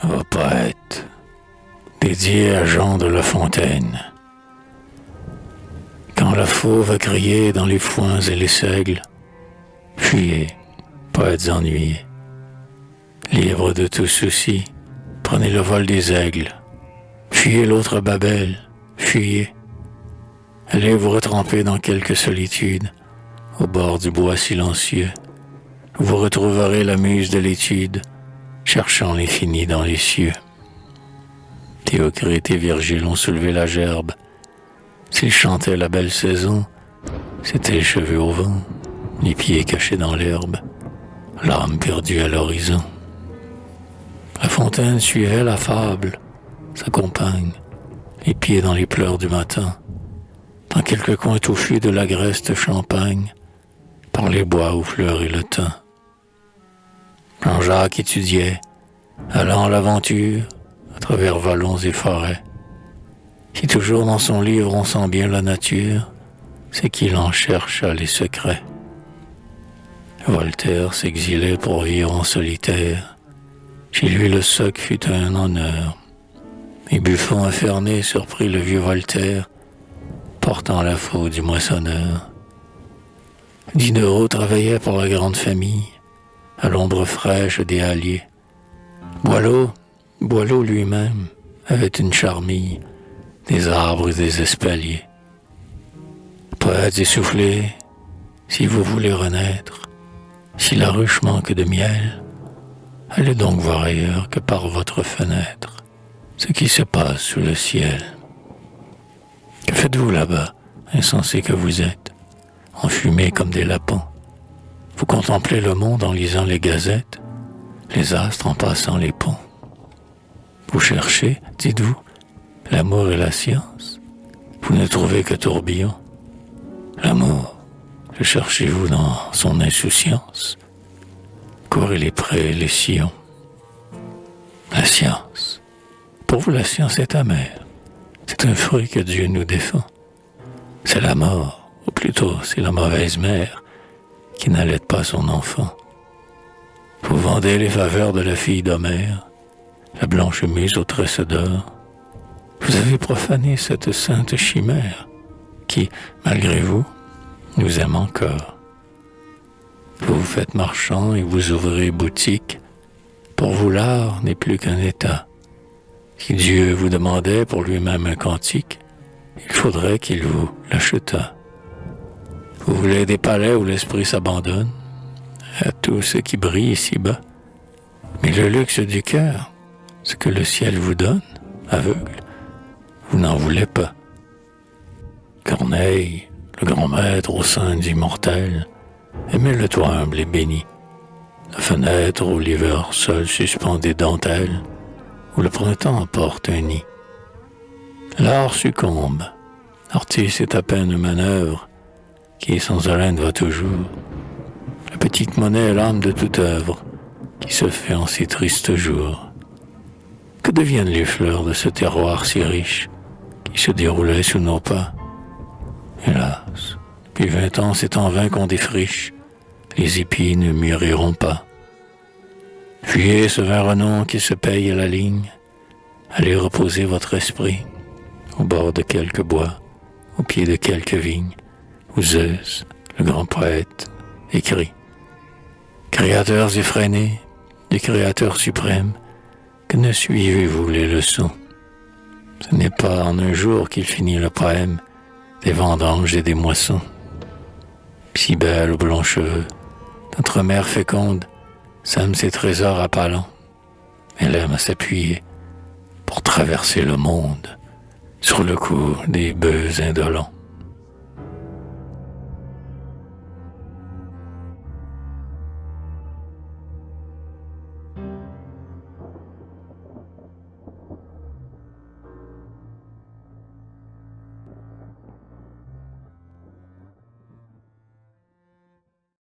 Ô poète, dédié à Jean de La Fontaine. Quand la fauve a crié dans les foins et les seigles, fuyez, poètes ennuyés. Libres de tout souci, prenez le vol des aigles. Fuyez l'autre Babel, fuyez. Allez vous retremper dans quelque solitude, au bord du bois silencieux, où vous retrouverez la muse de l'étude, cherchant l'infini dans les cieux. Théocrite et Virgile ont soulevé la gerbe. S'ils chantaient la belle saison, c'étaient les cheveux au vent, les pieds cachés dans l'herbe, l'âme perdue à l'horizon. La Fontaine suivait la fable, sa compagne, les pieds dans les pleurs du matin, dans quelque coin touffu de l'agreste champagne, par les bois où fleurit le thym. Jean-Jacques étudiait, allant à l'aventure, à travers vallons et forêts. Si toujours dans son livre on sent bien la nature, c'est qu'il en chercha les secrets. Voltaire s'exilait pour vivre en solitaire. Chez lui le soc fut un honneur. Et Buffon inferné surprit le vieux Voltaire, portant la faux du moissonneur. Diderot travaillait pour la grande famille, à l'ombre fraîche des halliers. Boileau lui-même avait une charmille, des arbres et des espaliers. Poètes essoufflés, si vous voulez renaître, si la ruche manque de miel, allez donc voir ailleurs que par votre fenêtre ce qui se passe sous le ciel. Que faites-vous là-bas, insensés que vous êtes, enfumés comme des lapins? Vous contemplez le monde en lisant les gazettes, les astres en passant les ponts. Vous cherchez, dites-vous, l'amour et la science. Vous ne trouvez que tourbillon. L'amour, le cherchez-vous dans son insouciance? Courez les prés et les sillons. La science. Pour vous, la science est amère. C'est un fruit que Dieu nous défend. C'est la mort, ou plutôt c'est la mauvaise mère qui n'allaite pas son enfant. Vous vendez les faveurs de la fille d'Homère, la blanche muse aux tresses d'or. Vous avez profané cette sainte chimère qui, malgré vous, nous aime encore. Vous vous faites marchand et vous ouvrez boutique. Pour vous, l'art n'est plus qu'un état. Si Dieu vous demandait pour lui-même un cantique, il faudrait qu'il vous l'achetât. Vous voulez des palais où l'esprit s'abandonne à tout ce qui brille ici-bas. Mais le luxe du cœur, ce que le ciel vous donne, aveugle, vous n'en voulez pas. Corneille, le grand maître au sein d'immortels, aimait le toit humble et béni, la fenêtre où l'hiver seul suspend des dentelles, où le printemps apporte un nid. L'art succombe, l'artiste est à peine manœuvre, qui sans haleine va toujours. La petite monnaie est l'âme de toute œuvre, qui se fait en ces tristes jours. Que deviennent les fleurs de ce terroir si riche, qui se déroulait sous nos pas? Hélas, depuis 20 ans, c'est en vain qu'on défriche, les épis ne mûriront pas. Fuyez ce vain renom qui se paye à la ligne, allez reposer votre esprit, au bord de quelque bois, au pied de quelque vigne, où Zeus, le grand poète, écrit. Créateurs effrénés, du Créateur suprême, que ne suivez-vous les leçons? Ce n'est pas en un jour qu'il finit le poème des vendanges et des moissons. Si belle aux blonds cheveux, notre mère féconde sème ses trésors à pas lents. Elle aime à s'appuyer pour traverser le monde sur le cou des bœufs indolents.